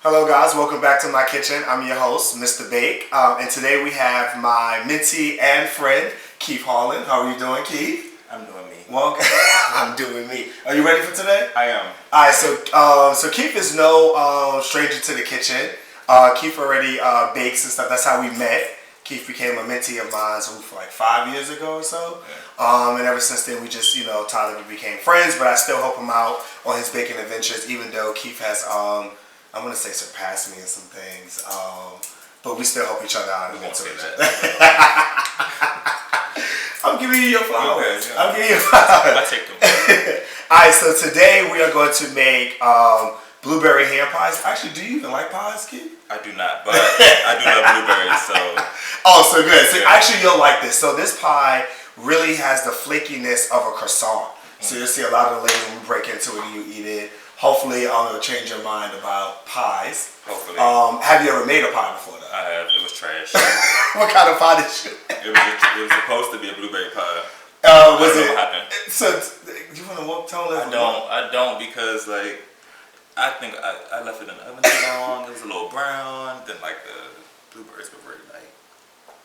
Hello guys, welcome back to my kitchen. I'm your host, Mr. Bake, and today we have my mentee and friend, Keith Holland. How are you doing, Keith? I'm doing me. Well, I'm doing me. Are you ready for today? I am. All right, so Keith is no stranger to the kitchen. Keith already bakes and stuff. That's how we met. Keith became a mentee of mine for like 5 years ago or so. Yeah. And ever since then, we just, Tyler, we became friends, but I still help him out on his baking adventures, even though Keith has, I'm going to say surpassed me in some things. But we still help each other out. I'm giving you your flowers. Okay, yeah. I'm giving you flowers. I take them. Alright, so today we are going to make blueberry ham pies. Actually, do you even like pies, Keith? I do not, but I do love blueberries, so. Oh, so good. So yeah. actually, you'll like this. So this pie really has the flakiness of a croissant. So you'll see a lot of the layers when we break into it and you eat it. Hopefully, it'll change your mind about pies. Hopefully. Have you ever made a pie before, though? I have. It was trash. What kind of pie did you make? It was supposed to be a blueberry pie. Was it? What happened? So, you want to tell us? I don't because, like, I think I left it in the oven too long. It was a little brown. Then, like, the blueberries were very, like,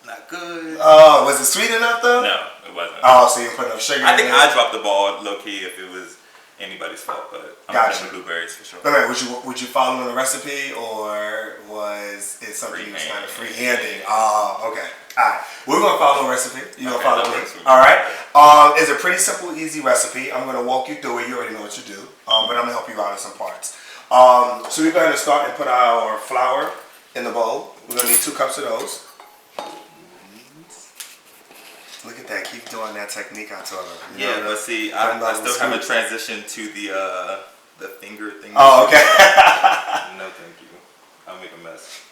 not good. Oh, was it sweet enough, though? No, it wasn't. Oh, so you put enough sugar I in think it? I dropped the ball low-key if it was anybody's fault, but I'm Gotcha. getting blueberries for sure. But wait, would you follow the recipe, or was it something you was kind of freehanding? Oh, okay. All right. We're gonna follow the recipe. You're gonna follow me. All right. It's a pretty simple, easy recipe. I'm gonna walk you through it. You already know what you do, but I'm gonna help you out in some parts. So we're going to start and put our flour in the bowl. We're gonna need 2 cups of those. Look at that, keep doing that technique I taught him. Yeah, but see, I still haven't transitioned to the finger thing. Oh, okay. No, thank you. I'll make a mess.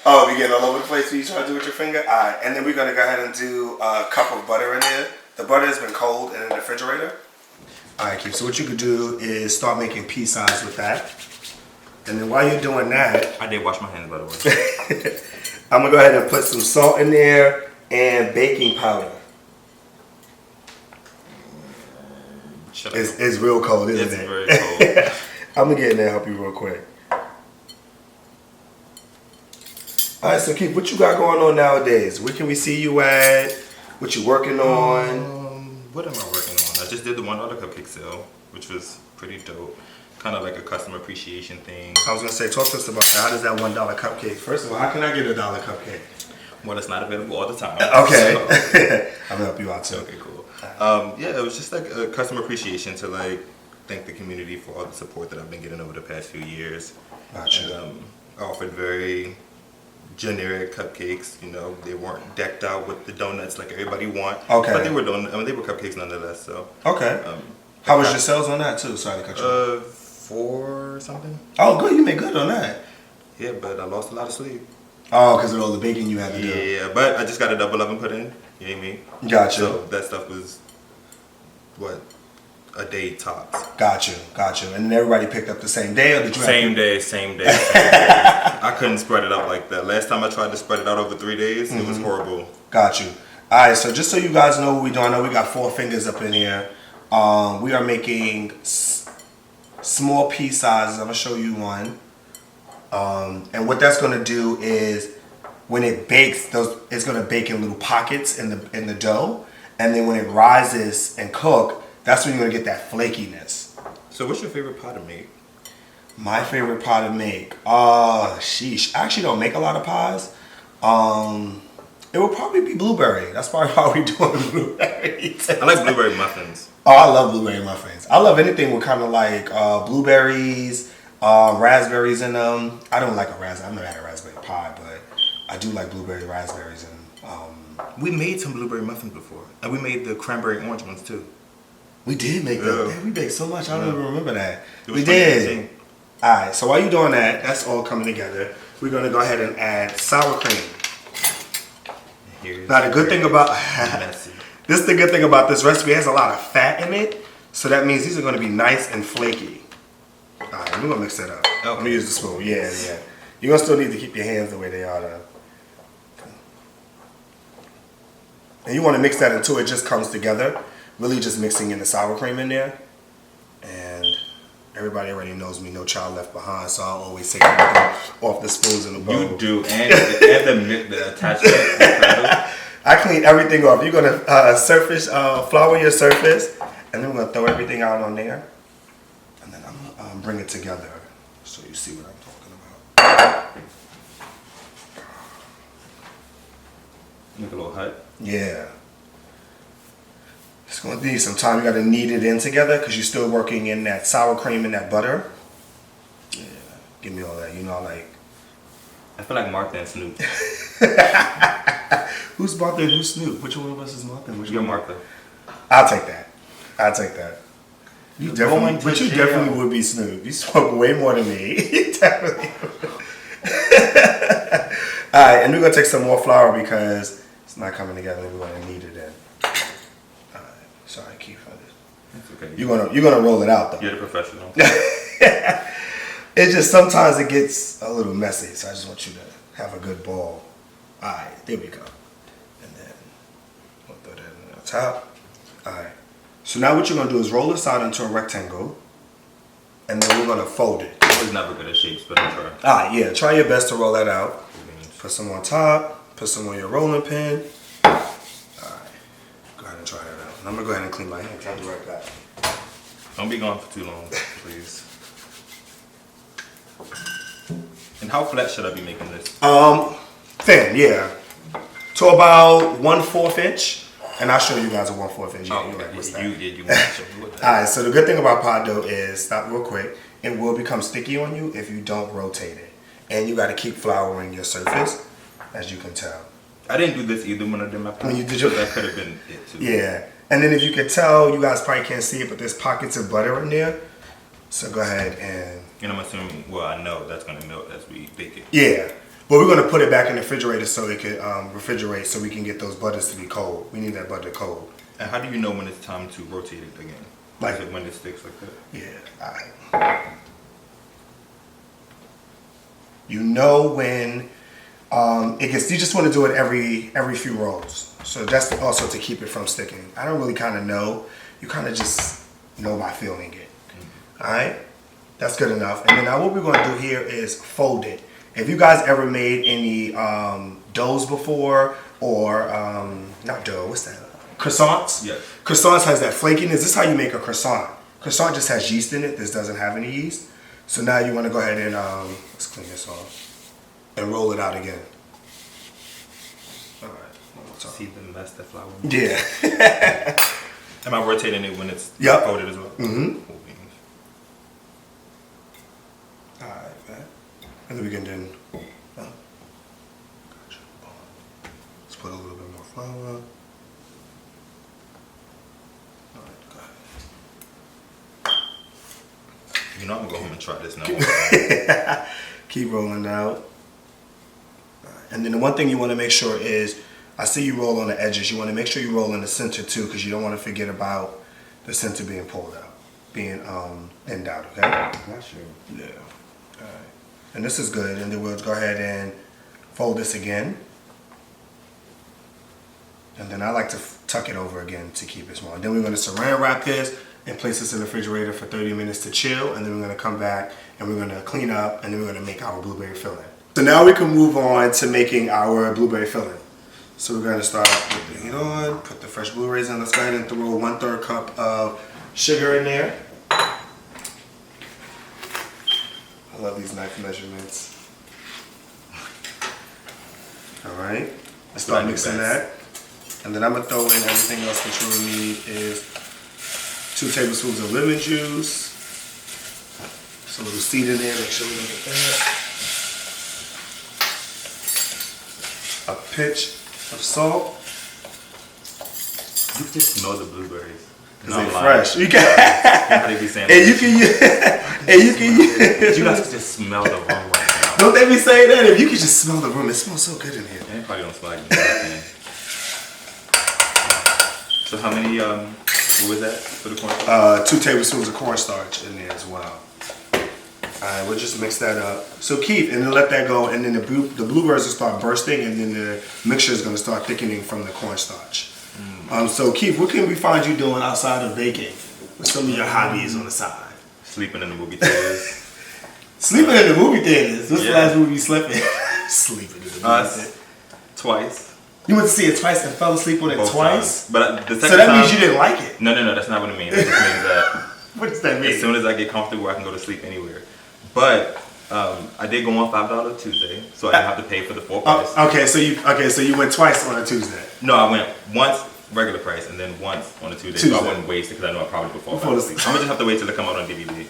Oh, we getting all over the place when you try to do it with your finger? Alright, and then we're going to go ahead and do a cup of butter in there. The butter has been cold in the refrigerator. Alright, Keith, so what you could do is start making pea size with that. And then while you're doing that... I did wash my hands, by the way. I'm going to go ahead and put some salt in there and baking powder. It's real cold, isn't it? It's very cold. I'm going to get in there and help you real quick. Alright, so Keith, what you got going on nowadays? Where can we see you at? What you working on? What am I working on? I just did the $1 cupcake sale, which was pretty dope. Kind of like a customer appreciation thing. I was going to say, talk to us about that. How does that $1 cupcake? First of all, how can I get a $1 cupcake? Well, it's not available all the time. Okay. So. I'm going to help you out too. Okay, cool. Yeah, it was just like a customer appreciation to like thank the community for all the support that I've been getting over the past few years. Gotcha. And I offered very generic cupcakes. They weren't decked out with the donuts like everybody want. Okay. But they were they were cupcakes nonetheless. So. Okay. How was your sales on that too? Sorry to cut you off. 4 something. Oh, good. You made good on that. Yeah, but I lost a lot of sleep. Oh, because of all the baking you had to do. Yeah, but I just got a double oven put in. You know what I mean? Gotcha. So that stuff was, a day tops. Gotcha. And then everybody picked up the same day, or did you Same day. I couldn't spread it out like that. Last time I tried to spread it out over 3 days, it was horrible. Got you. All right, so just so you guys know what we're doing, I know we got 4 fingers up in here. We are making small pea sizes. I'm gonna show you one. And what that's gonna do is when it bakes, it's gonna bake in little pockets in the dough, and then when it rises and cook, that's when you're gonna get that flakiness. So, what's your favorite pie to make? My favorite pie to make, sheesh. I actually don't make a lot of pies. It would probably be blueberry. That's probably why we're doing blueberry. I like blueberry muffins. Oh, I love blueberry muffins. I love anything with kind of like blueberries, raspberries in them. I don't like a raspberry. I've never had a raspberry pie, but I do like blueberry raspberries. And we made some blueberry muffins before, and we made the cranberry orange ones too. We did make them. Man, we baked so much. I don't even remember that. We 2018. did. All right. So while you're doing that, that's all coming together. We're gonna go ahead and add sour cream. Now the good thing about this is the good thing about this recipe. It has a lot of fat in it, so that means these are going to be nice and flaky. All right, we're gonna mix that up. Okay. I'm gonna use the spoon. Yeah. You're gonna still need to keep your hands the way they are, though. And you want to mix that until it just comes together. Really, just mixing in the sour cream in there, and everybody already knows me, no child left behind, so I'll always take everything off the spoons in the bowl. You do, and the attachment. I clean everything off. You're gonna flour your surface, and then we're gonna throw everything out on there, and then I'm gonna bring it together so you see what I'm talking about. Make a little hut. Yeah. It's gonna need some time. You gotta knead it in together because you're still working in that sour cream and that butter. Yeah, give me all that. You know, I feel like Martha and Snoop. Who's Martha and who's Snoop? Which one of us is Martha? You're Martha. I'll take that. You definitely would be Snoop. You smoke way more than me. You definitely would. All right, and we're gonna take some more flour because it's not coming together. We're gonna knead it in. All right, sorry, Keith. It's okay. You're gonna roll it out though. You're the professional. It's just sometimes it gets a little messy, so I just want you to have a good ball. All right, there we go. And then we'll throw that in the top. All right. So now what you're gonna do is roll this out into a rectangle, and then we're gonna fold it. I was never good at shapes, but I'll try. All right, yeah. Try your best to roll that out. Put some on top. Put some on your rolling pin. All right. Go ahead and try that out. And I'm gonna go ahead and clean my hands. I'll be right back. Don't be gone for too long, please. And how flat should I be making this? Thin, yeah. To about 1/4 inch. And I'll show you guys a 1/4 inch. Oh, you're right, what's that? You want to show me what that. Alright, so the good thing about pot dough is, stop real quick, it will become sticky on you if you don't rotate it. And you gotta keep flouring your surface, as you can tell. I didn't do this either when I did my pot. When you did your... That could have been it too. Yeah. And then if you can tell, you guys probably can't see it, but there's pockets of butter in there. So go ahead and... And I'm assuming, well, I know that's going to melt as we bake it. Yeah. But we're going to put it back in the refrigerator so it could refrigerate so we can get those butters to be cold. We need that butter cold. And how do you know when it's time to rotate it again? Like it when it sticks like that? Yeah. All right. You know when it gets... You just want to do it every few rolls. So that's also to keep it from sticking. I don't really kind of know. You kind of just know by feeling it. All right? That's good enough. And then now what we're going to do here is fold it. If you guys ever made any doughs before, or not dough, what's that? Croissants? Yes. Croissants has that flakiness. This is how you make a croissant. Croissant just has yeast in it. This doesn't have any yeast. So now you want to go ahead and, let's clean this off, and roll it out again. All right. See the mess that flour. Yeah. Am I rotating it when it's folded as well? Mm-hmm. Alright, man. And then we can let's put a little bit more flour. Alright, go ahead. You know I'm gonna go home and try this now. Keep rolling out. And then the one thing you want to make sure is, I see you roll on the edges. You want to make sure you roll in the center too, because you don't want to forget about the center being pulled out, being thinned out. Okay. Not sure. Yeah. All right. And this is good. And then we'll go ahead and fold this again. And then I like to tuck it over again to keep it small. And then we're going to saran wrap this and place this in the refrigerator for 30 minutes to chill. And then we're going to come back and we're going to clean up, and then we're going to make our blueberry filling. So now we can move on to making our blueberry filling. So we're going to start putting it on, put the fresh blueberries in. Let's go ahead and throw 1/3 cup of sugar in there. I love these knife measurements. All right, let's start mixing that. And then I'm gonna throw in everything else that you will need is 2 tablespoons of lemon juice. Just a little seed in there, make sure we don't get that. A pinch of salt. You can just smell the blueberries. Cause they're fresh. You can. They be saying And you can use. You guys can just smell the room right now. Don't they be saying that? If you can just smell the room, it smells so good in here. It probably don't smell like nothing. So how many? What was that for the cornstarch? 2 tablespoons of cornstarch in there as well. Alright, we'll just mix that up. So Keith, and then let that go, and then the blueberries will start bursting, and then the mixture is going to start thickening from the cornstarch. So Keith, what can we find you doing outside of baking? With some of your hobbies on the side? Sleeping in the movie theaters. Sleeping in the movie theaters? What's the Yeah. last movie you slept in? Sleeping in the movie theater. Twice. You went to see it twice and fell asleep on it Both twice? times. But the second So that time, means you didn't like it? No, that's not what it means. It just means that What does that mean? as soon as I get comfortable, I can go to sleep anywhere. But I did go on $5 Tuesday, so I didn't have to pay for the full price. Okay, so you went twice on a Tuesday. No, I went once regular price and then once on a Tuesday. So I wouldn't waste it because I know I probably would fall asleep. I'm gonna just have to wait till it come out on DVD.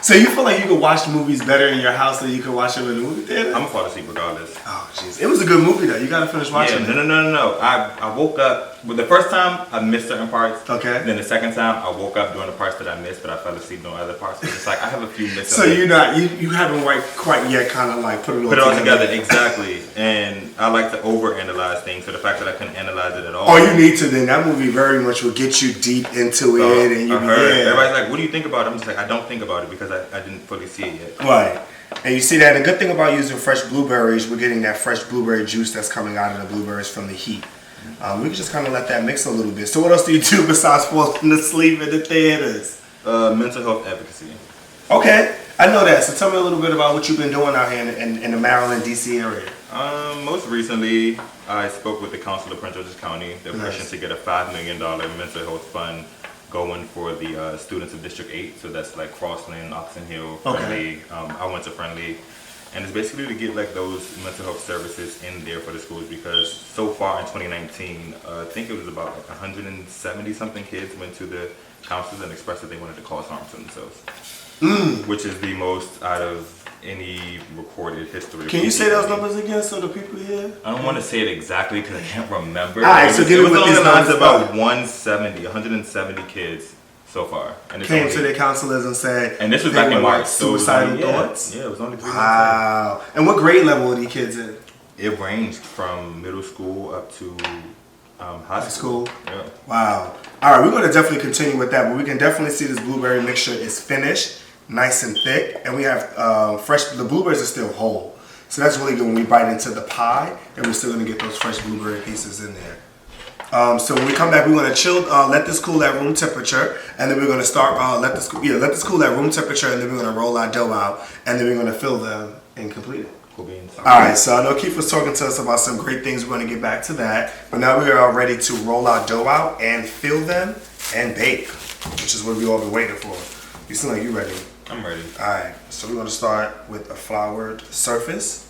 So you feel like you could watch movies better in your house than you could watch them in the movie theater? I'm gonna fall asleep regardless. Oh, jeez. It was a good movie, though. You gotta finish watching it. No. I woke up. Well, the first time I missed certain parts. Okay. Then the second time I woke up during the parts that I missed, but I fell asleep during other parts. So it's like I have a few missed. So you're not, you haven't quite yet kind of like put it all together. Exactly. And I like to overanalyze things. So the fact that I couldn't analyze it at all. Oh, you need to then. That movie very much will get you deep into it. And you Everybody's like, what do you think about it? I'm just like, I don't think about it because I didn't fully see it yet. Right. And you see that the good thing about using fresh blueberries, we're getting that fresh blueberry juice that's coming out of the blueberries from the heat. We can just kind of let that mix a little bit. So what else do you do besides falling asleep in the theaters? Mental health advocacy. Okay, I know that. So tell me a little bit about what you've been doing out here in the Maryland, D.C. area. Most recently, I spoke with the council of Prince George's County. They're pushing to get a $5 million mental health fund going for the students of District 8. So that's like Crossland, Oxon Hill, Friendly. I went to Friendly. And it's basically to get like those mental health services in there for the schools because so far in 2019, I think it was about like 170 something kids went to the counselors and expressed that they wanted to cause harm to themselves, which is the most out of any recorded history. Can you say those numbers again so the people here? I don't want to say it exactly because I can't remember. All right, so give me what these numbers about 170 kids so far. And it's came to their counselors and said, and this was back in March. Like suicidal thoughts? Yeah, it was only 3 months. Wow. And what grade level are these kids in? It ranged from middle school up to high school. Yeah. Wow. All right, we're going to definitely continue with that, but we can definitely see this blueberry mixture is finished, nice and thick, and we have the blueberries are still whole. So that's really good when we bite into the pie, and we're still going to get those fresh blueberry pieces in there. So when we come back, we're going to chill, let this cool at room temperature, and then we're going to start, let this cool at room temperature, and then we're going to roll our dough out, and then we're going to fill them and complete it. Cool beans. All right, so I know Keith was talking to us about some great things. We're going to get back to that, but now we are ready to roll our dough out and fill them and bake, which is what we all been waiting for. You seem like you're ready. I'm ready. All right, so we're going to start with a floured surface.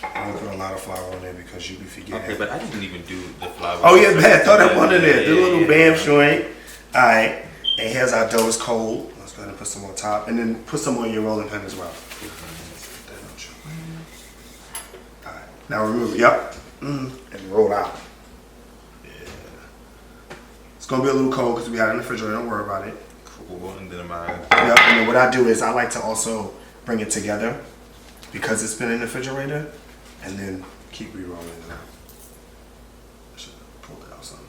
I'm gonna put a lot of flour on there because you be forgetting. Okay, but I didn't even do the flour. Oh yeah, man, throw that one in there. Do a little bam joint. All right, and here's our dough is cold. Let's go ahead and put some on top, and then put some on your rolling pin as well. All right, now remove it. Yep, and roll out. Yeah, it's gonna be a little cold because we had it in the refrigerator. Don't worry about it. Cool, and then Yep, and then what I do is I like to also bring it together because it's been in the refrigerator. And then keep re-rolling it out. I should have pulled it out some.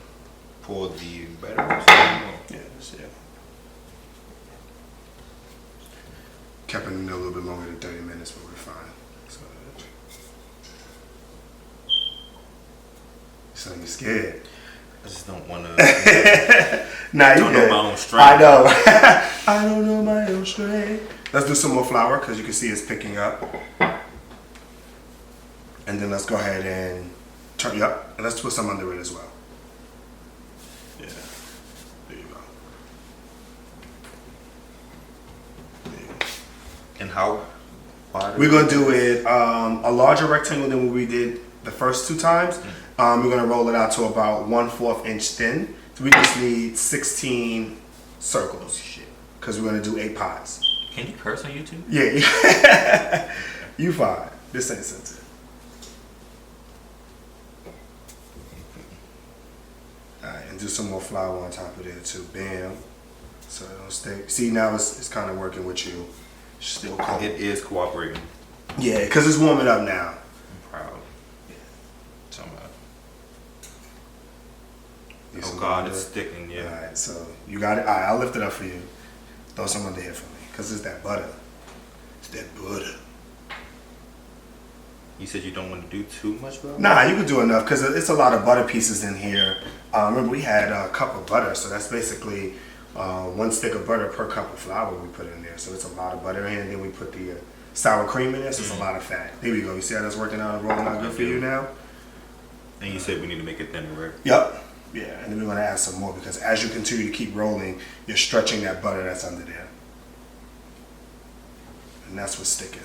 pour the batter. Yeah, that's it. Kept it in there a little bit longer than 30 minutes, but we're fine. So, so you're scared. I just don't want to. Nah, you don't know my own strength. I know. I don't know my own strength. Let's do some more flour because you can see it's picking up. And then let's go ahead and turn it up. And let's put some under it as well. Yeah. There you go. There you go. And how wide? We're going to do it a larger rectangle than what we did the first two times. We're going to roll it out to about 1/4 inch thin. So we just need 16 circles. Shit. Because we're going to do 8 pies. Can you curse on YouTube? Yeah. You fine. This ain't sensitive. Alright, and do some more flour on top of there too. Bam. So it don't stay. See, now it's kind of working with you. It's still cold. It is cooperating. Yeah, because it's warming up now. I'm proud. Yeah. Talking about. Need Oh some God, under. it's sticking. Yeah. Alright, so you got it. Alright, I'll lift it up for you. Throw some under here for me. Because it's that butter. It's that butter. You said you don't want to do too much, bro? Nah, you can do enough because it's a lot of butter pieces in here. Remember, we had a cup of butter, so that's basically 1 stick of butter per cup of flour we put in there. So it's a lot of butter in, and then we put the sour cream in there, so it's a lot of fat. There we go. You see how that's working out and rolling out good for you now? And you said we need to make it thinner, right? Yep. Yeah, and then we're going to add some more because as you continue to keep rolling, you're stretching that butter that's under there. And that's what's sticking.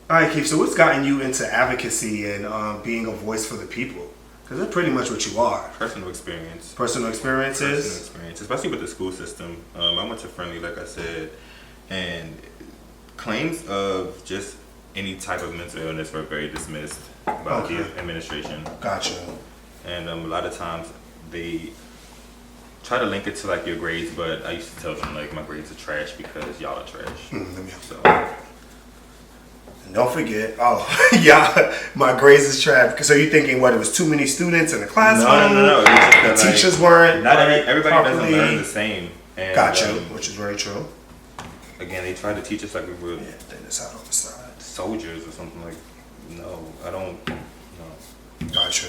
All right, Keith, so what's gotten you into advocacy and being a voice for the people? Because that's pretty much what you are. Personal experience. Personal experiences? Personal experience, especially with the school system. I went to Friendly, like I said, and claims of just any type of mental illness were very dismissed by the administration. Gotcha. And a lot of times they try to link it to like your grades, but I used to tell them like my grades are trash because y'all are trash. So. And don't forget, yeah, my grades is trash. So you thinking what? It was too many students in the classroom? No. It was just that, the teachers weren't. Not everybody doesn't learn the same. And, gotcha, which is very true. Again, they tried to teach us like we were thin this out on the side. Soldiers or something like. No, I don't. No. Gotcha.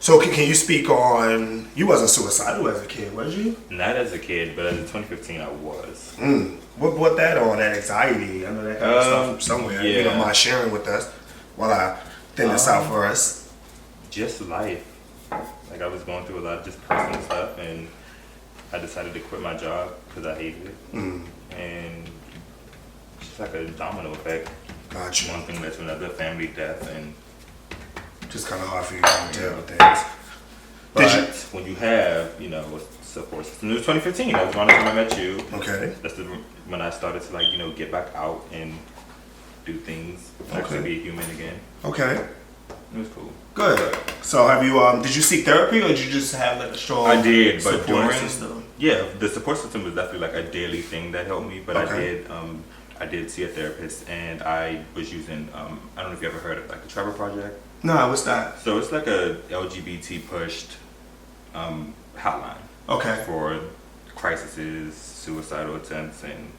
So can you speak on? You wasn't suicidal as a kid, was you? Not as a kid, but as a 2015, I was. What brought that on? That anxiety? I know that kind of stuff from somewhere. Yeah. You don't mind sharing with us while I thin this out for us. Just life. Like I was going through a lot of just personal stuff, and I decided to quit my job because I hated it. And it's just like a domino effect. Gotcha. One thing led to another, family death, and just kind of hard for you to deal with things. But when you have, a support system, it was 2015. That was around the time I met you. Okay. That's when I started to get back out and do things, actually be a human again. Okay. It was cool. Good. So have you did you seek therapy or did you just have like a strong I did, but support system? Yeah, the support system was definitely like a daily thing that helped me. But I did see a therapist, and I was using I don't know if you ever heard of like the Trevor Project. No, what's that? So it's like a LGBT pushed hotline. Okay. For crises, suicidal attempts, and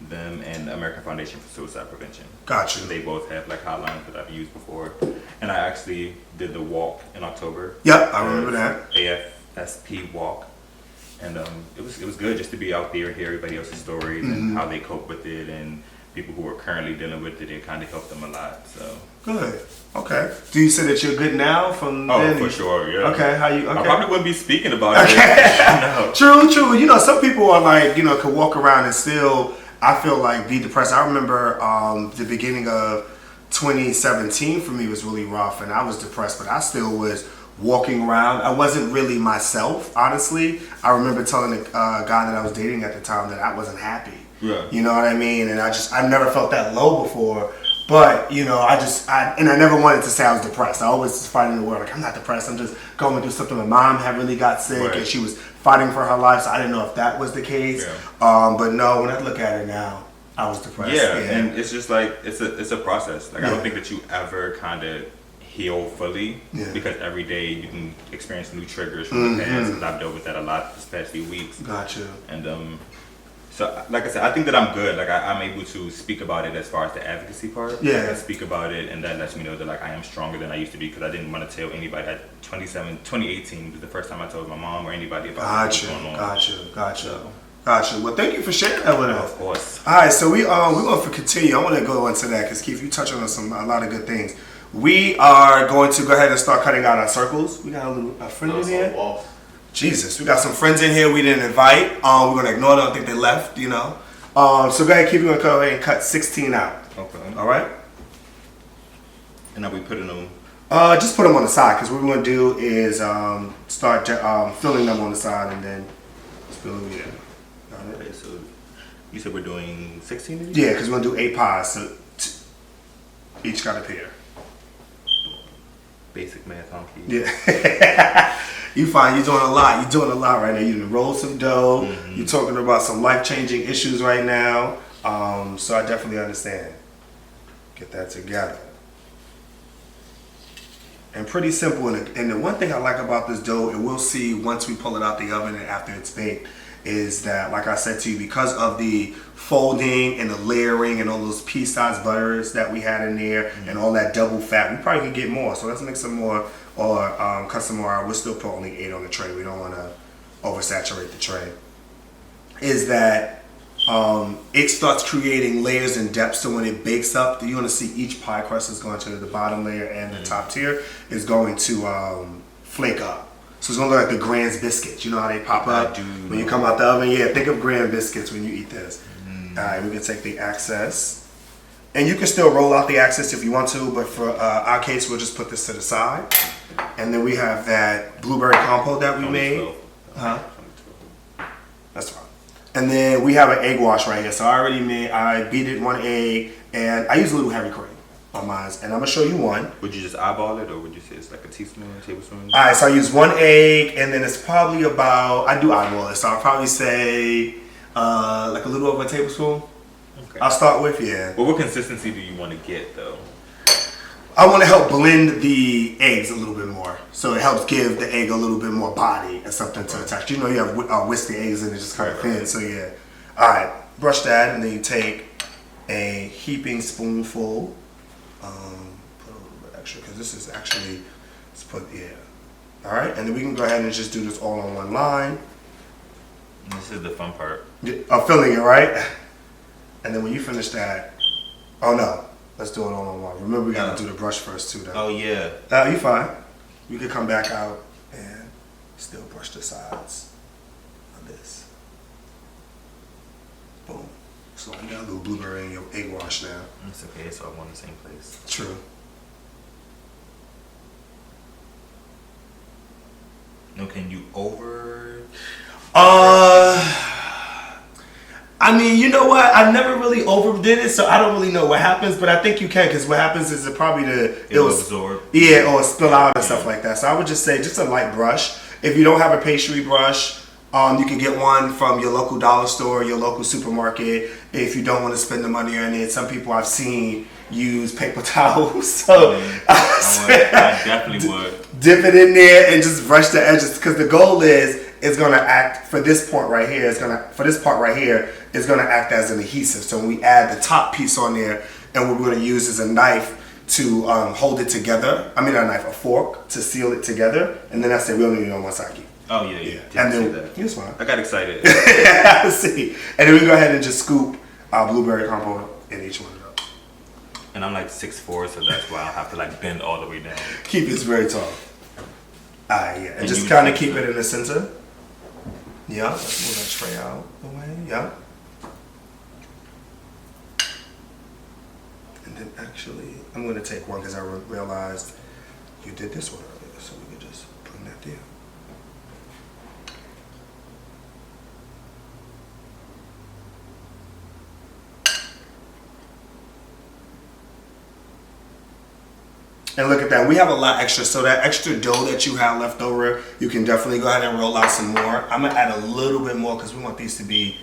them and the American Foundation for Suicide Prevention. Gotcha. They both have like hotlines that I've used before, and I actually did the walk in October. Yep, I remember that. AFSP walk, and it was good just to be out there, hear everybody else's stories and how they cope with it, and people who are currently dealing with it. It kind of helped them a lot. So good. Okay. Do you say that you're good now from then? Oh, for sure. Yeah. Okay. How you? Okay. I probably wouldn't be speaking about it. No. True. Some people are like, can walk around and still, I feel like, be depressed. I remember the beginning of 2017 for me was really rough, and I was depressed, but I still was walking around. I wasn't really myself, honestly. I remember telling the guy that I was dating at the time that I wasn't happy. Yeah. You know what I mean? And I've never felt that low before. But, I never wanted to say I was depressed. I always was fighting the word, like, I'm not depressed. I'm just going through something. My mom had really got sick, and she was fighting for her life, so I didn't know if that was the case. Yeah. But no, when I look at it now, I was depressed. Yeah, and it's just like, it's a process. Like, I don't think that you ever kind of heal fully, because every day you can experience new triggers from the past, because I've dealt with that a lot this past few weeks. Gotcha. And so, like I said, I think that I'm good. Like I'm able to speak about it as far as the advocacy part. Yeah. I can speak about it, and that lets me know that like I am stronger than I used to be, because I didn't want to tell anybody. 2018 was the first time I told my mom or anybody about what's going on. Gotcha. Well, thank you for sharing that with us. Of course. All right, so we're going to continue. I want to go into that because Keith, you touched on a lot of good things. We are going to go ahead and start cutting out our circles. We got a friend in here. Jesus, we got some friends in here we didn't invite. We're going to ignore them. I think they left, So go ahead, Keith. We're going to go ahead and cut 16 out. Okay. All right? And are we putting them? Just put them on the side, because what we're going to do is start filling them on the side and then spill them in. Okay, so you said we're doing 16 of these? Yeah, because we're going to do 8 pies, so each got a pair. Basic math, honky. Yeah. You find you're doing a lot. You're doing a lot right now. You're gonna roll some dough. You're talking about some life-changing issues right now. So I definitely understand. Get that together. And pretty simple. And the one thing I like about this dough, and we'll see once we pull it out the oven and after it's baked, is that, like I said to you, because of the folding and the layering and all those pea-sized butters that we had in there and all that double fat, we probably could get more. So let's mix some more or cut some more out. We'll still put only 8 on the tray. We don't want to oversaturate the tray. Is that it starts creating layers and depth, so when it bakes up, you're going to see each pie crust is going to the bottom layer and the top tier is going to flake up. So it's going to look like the Grand's biscuits. You know how they pop up when you come out the oven? Yeah, think of Grand biscuits when you eat this. All right, we can take the excess. And you can still roll out the excess if you want to, but for our case, we'll just put this to the side. And then we have that blueberry compote that we made. That's fine. And then we have an egg wash right here. So I beat it 1 egg, and I use a little heavy cream on mine. And I'm gonna show you one. Would you just eyeball it, or would you say it's like a teaspoon, tablespoon? All right, so I use 1 egg, and then it's probably about, I do eyeball it, so I'll probably say like a little over a tablespoon. Okay. I'll start with, yeah. Well, what consistency do you want to get, though? I want to help blend the eggs a little bit more. So it helps give the egg a little bit more body and something to attach. You know, you have whisk the eggs and it just kind of thin. So yeah. All right, brush that, and then you take a heaping spoonful. Put a little bit extra because this is actually, let's put, yeah. All right, and then we can go ahead and just do this all on one line. This is the fun part. Filling it, right? And then when you finish that, oh no. Let's do it all on one. Remember, we gotta do the brush first too, though. Oh yeah. You fine. You can come back out and still brush the sides of this. Boom. So you got a little blueberry in your egg wash now. It's okay. It's all in the same place. True. No, can you over? I mean, you know what? I never really overdid it, so I don't really know what happens. But I think you can, because what happens is it'll absorb. Yeah, or spill out and stuff like that. So I would just say just a light brush. If you don't have a pastry brush, you can get one from your local dollar store, your local supermarket. If you don't want to spend the money on it, some people I've seen use paper towels. So I definitely would dip it in there and just brush the edges, because the goal is it's gonna act for this part right here. It's gonna act as an adhesive. So when we add the top piece on there, and what we're gonna use is a knife to hold it together. I mean, not a knife, a fork to seal it together. And then I said we only need it on one side. Oh yeah. And then it's fine. I got excited. See, and then we go ahead and just scoop our blueberry compote in each one. And I'm like 6'4", so that's why I'll have to like bend all the way down. Keep it very tall. Yeah, and just kind of keep it in the center. Yeah, let's move that tray out the way. Yeah. And then actually, I'm going to take one because I realized you did this one earlier, so we could just bring that there. And look at that, we have a lot extra. So that extra dough that you have left over, you can definitely go ahead and roll out some more. I'm gonna add a little bit more because we want these to be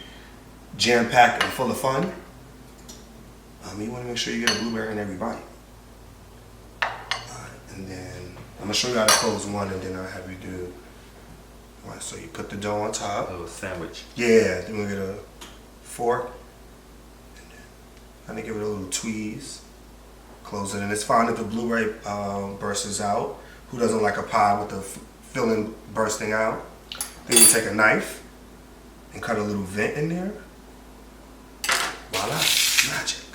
jam-packed and full of fun. You wanna make sure you get a blueberry in every bite. And then I'm gonna show you how to close one, and then I'll have you do one. So you put the dough on top. A little sandwich. Yeah, then we get a fork. And then kind of give it a little tweeze. Close it, and it's fine if the blueberry bursts out. Who doesn't like a pie with the filling bursting out? Then you take a knife and cut a little vent in there. Voila, magic.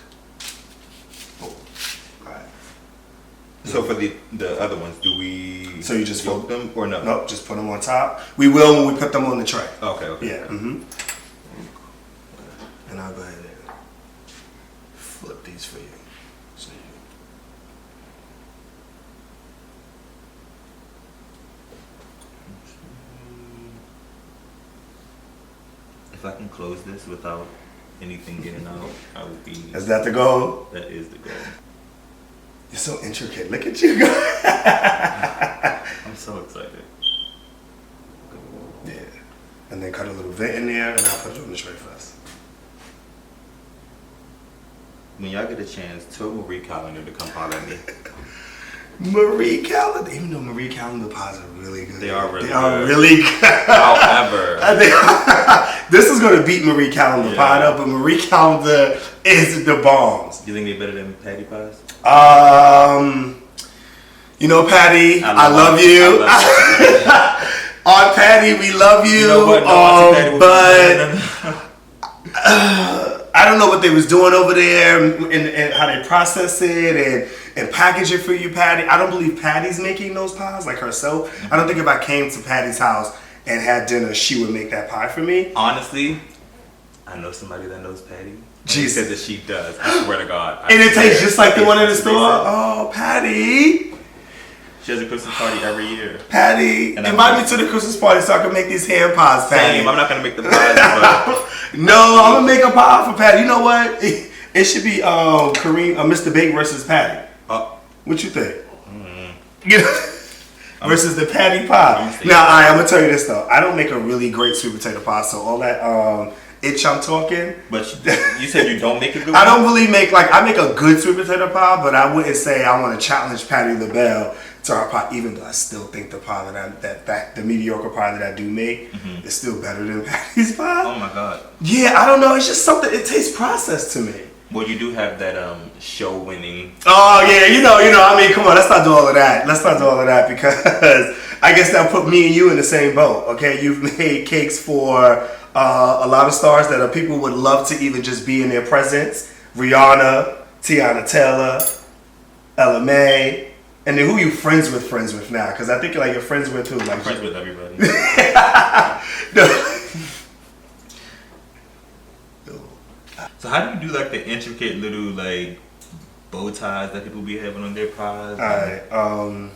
Oh, all right. So for the other ones, do we? So you just fold them or no? Nope, just put them on top. We will when we put them on the tray. Okay. Yeah. And I'll go ahead and flip these for you. If I can close this without anything getting out, I would be. Is that the goal? That is the goal. You're so intricate. Look at you go. I'm so excited. Yeah. And then cut a little vent in there, and I'll put it on the tray first. When y'all get a chance, tell Marie Callender to come holler at me. Marie Callender, even though Marie Callender pies are really good. They are really good. However, This is going to beat Marie Calendar pie up, but Marie Calendar is the bombs. You think they're better than patty pies? You know, Patty, I love you. Aunt Patty, we love you. You know what? No, but I don't know what they was doing over there and how they process it and package it for you, Patty. I don't believe Patty's making those pies like herself. I don't think if I came to Patty's house and had dinner, she would make that pie for me. Honestly, I know somebody that knows Patty. She said that she does. I swear to God. And it tastes just like the one in the store? Oh, Patty. She has a Christmas party every year. Patty, invite me to the Christmas party so I can make these ham pies, Patty. Same. I'm not going to make the pies, but... No, I'm going to make a pie for Patty. You know what? It should be Mr. Bake versus Patty. What you think? Versus the Patty pie. Now, I'm going to tell you this, though. I don't make a really great sweet potato pie, so all that I'm talking. But you said you don't make a good one? I don't really make, I make a good sweet potato pie, but I wouldn't say I want to challenge Patty LaBelle to our pie, even though I still think the pie that the mediocre pie that I do make is still better than Patty's pie. Oh my God. Yeah, I don't know. It's just something. It tastes processed to me. Well, you do have that show-winning. Oh yeah, you know. I mean, come on. Let's not do all of that. Because I guess that'll put me and you in the same boat. Okay, you've made cakes for a lot of stars that people would love to even just be in their presence. Rihanna, Tiana Taylor, Ella Mai. And then who you friends with now? Because I think you're friends with who? I'm friends with everybody. No. So how do you do the intricate little bow ties that people be having on their pies? Alright.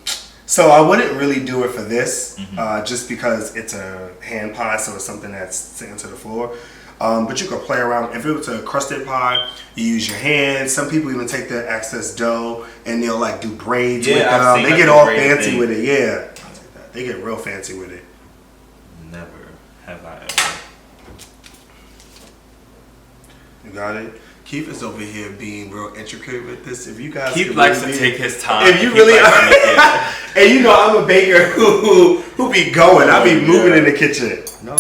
So I wouldn't really do it for this, just because it's a hand pie, so it's something that's sitting to the floor. But you could play around. If it was a crusted pie, you use your hands. Some people even take the excess dough and they'll do braids with it. They get all fancy with it. Yeah, they get real fancy with it. Never have I ever. You got it. Keith is over here being real intricate with this. If you guys, Keith likes to take his time. If you really are, and I'm a baker who be going. I be moving in the kitchen. No.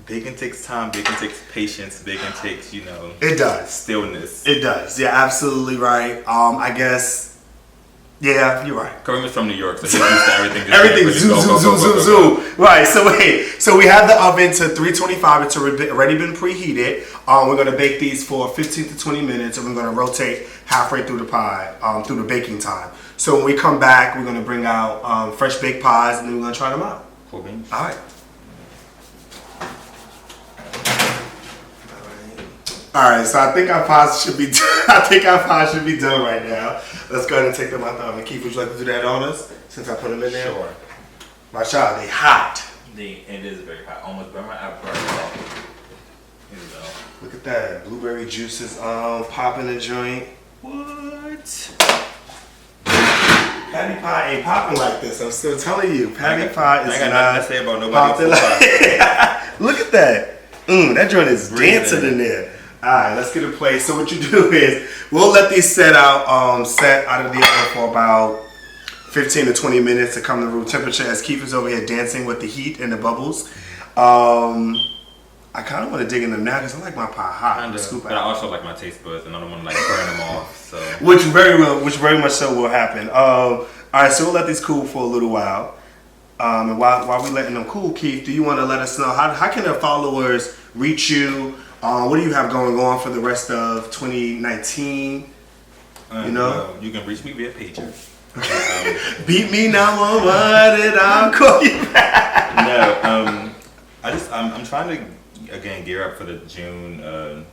Baking takes time, baking takes patience, baking takes, It does. Stillness. It does. Yeah, absolutely right. I guess, yeah, you're right. Kareem is from New York, so he's used to everything. Everything zoom. Right, so we have the oven to 325. It's already been preheated. We're going to bake these for 15 to 20 minutes, and we're going to rotate halfway through the pie, through the baking time. So when we come back, we're going to bring out fresh baked pies, and then we're going to try them out. Cool beans. All right. Alright, so I think our pies should be done right now. Let's go ahead and take them out the oven. Keith, would you like to do that on us since I put them in there? Sure. My child, they hot. It is very hot. Almost burn my eyebrows. Here we go. Look at that. Blueberry juices popping the joint. What? Patty pie ain't popping like this. I'm still telling you. Patty pie is not nothing to say about nobody. Look at that. That joint is dancing in there. Alright, let's get a plate. So what you do is, we'll let these set out of the oven for about 15 to 20 minutes to come to room temperature as Keith is over here dancing with the heat and the bubbles. I kind of want to dig in them now because I like my pie hot. But I also like my taste buds and I don't want to burn them off. So which very much so will happen. Alright, so we'll let these cool for a little while. And while we letting them cool, Keith, do you want to let us know how can our followers reach you? What do you have going on for the rest of 2019? Well, you can reach me via pager. Beat me 911 and I'll call you back. No, I'm trying to again gear up for the June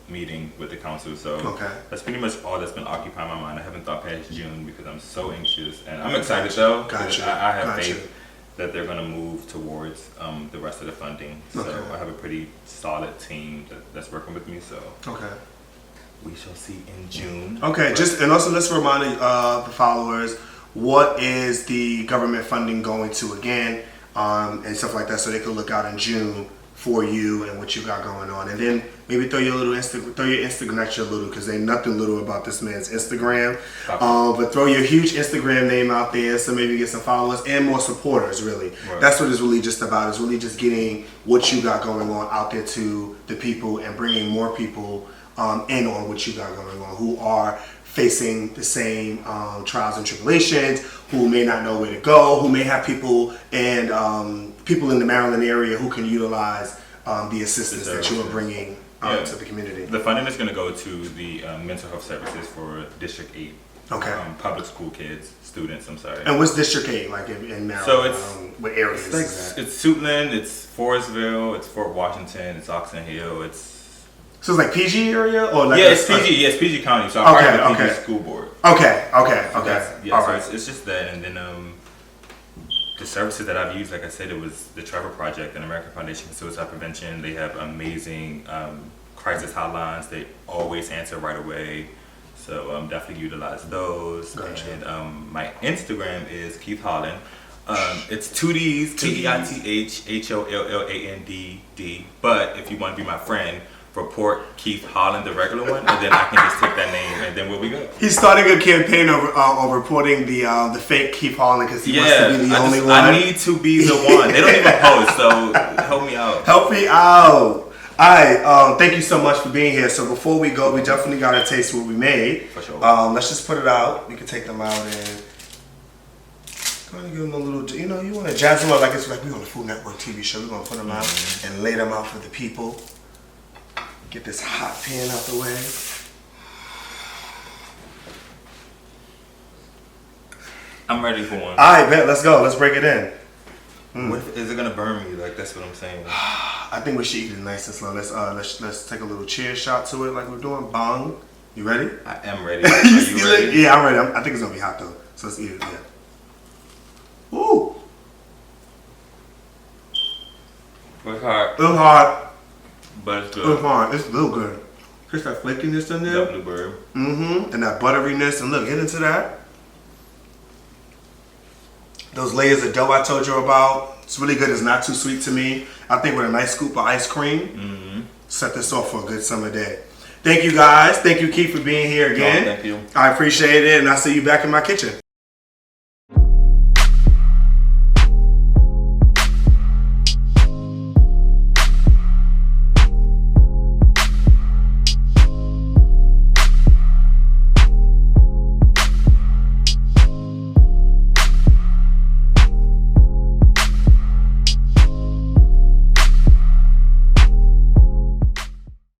meeting with the council. So that's pretty much all that's been occupying my mind. I haven't thought past June because I'm so anxious, and I'm excited though. Gotcha. I have faith that they're going to move towards the rest of the funding. So I have a pretty solid team that's working with me. So we shall see in June. And also let's remind the followers, what is the government funding going to again, and stuff like that, so they can look out in June for you and what you got going on, and then maybe throw your Instagram, not your little, because ain't nothing little about this man's Instagram. But throw your huge Instagram name out there, so maybe get some followers and more supporters. Really, that's what it's really just about. It's really just getting what you got going on out there to the people and bringing more people in on what you got going on, who are facing the same trials and tribulations, who may not know where to go, who may have people and people in the Maryland area who can utilize the assistance that you are bringing to the community. The funding is going to go to the mental health services for District 8. Okay. Public school kids, students, I'm sorry. And what's District 8 like in Maryland? So it's, what areas is that? It's Suitland, it's Forestville, it's Fort Washington, it's Oxon Hill, So it's like PG area? Or like it's PG, it's PG County, so I'm part of the PG school board. Okay. So it's just that, and then the services that I've used, like I said, it was the Trevor Project and American Foundation for Suicide Prevention. They have amazing crisis hotlines. They always answer right away. So definitely utilize those. Gotcha. And my Instagram is Keith Holland. It's 2 D's, KeithHollandd. But if you want to be my friend, report Keith Holland, the regular one, and then I can just take that name, and then we'll be good. He's starting a campaign of reporting the fake Keith Holland because he wants to be the only one. I need to be the one. They don't even post, so help me out. Help me out. All right, thank you so much for being here. So before we go, we definitely got to taste what we made. For sure. Let's just put it out. We can take them out and go ahead and give them a little, you want to jazz them up like it's like we're on the Food Network TV show. We're going to put them out and lay them out for the people. Get this hot pan out the way. I'm ready for one. All right, bet. Let's go. Let's break it in. What is it gonna burn me? Like that's what I'm saying. I think we should eat it nice and slow. Let's take a little cheer shot to it like we're doing. Bong. You ready? I am ready. Are you ready? Yeah, I'm ready. I think it's gonna be hot though. So let's eat it. Yeah. Ooh. It's hot. It's hot. But it's good. It's hot. It's real good. Just that flakiness in there. That blueberry. And that butteriness. And look, get into that. Those layers of dough I told you about. It's really good. It's not too sweet to me. I think with a nice scoop of ice cream, set this off for a good summer day. Thank you guys. Thank you, Keith, for being here again. No, thank you. I appreciate it, and I'll see you back in my kitchen.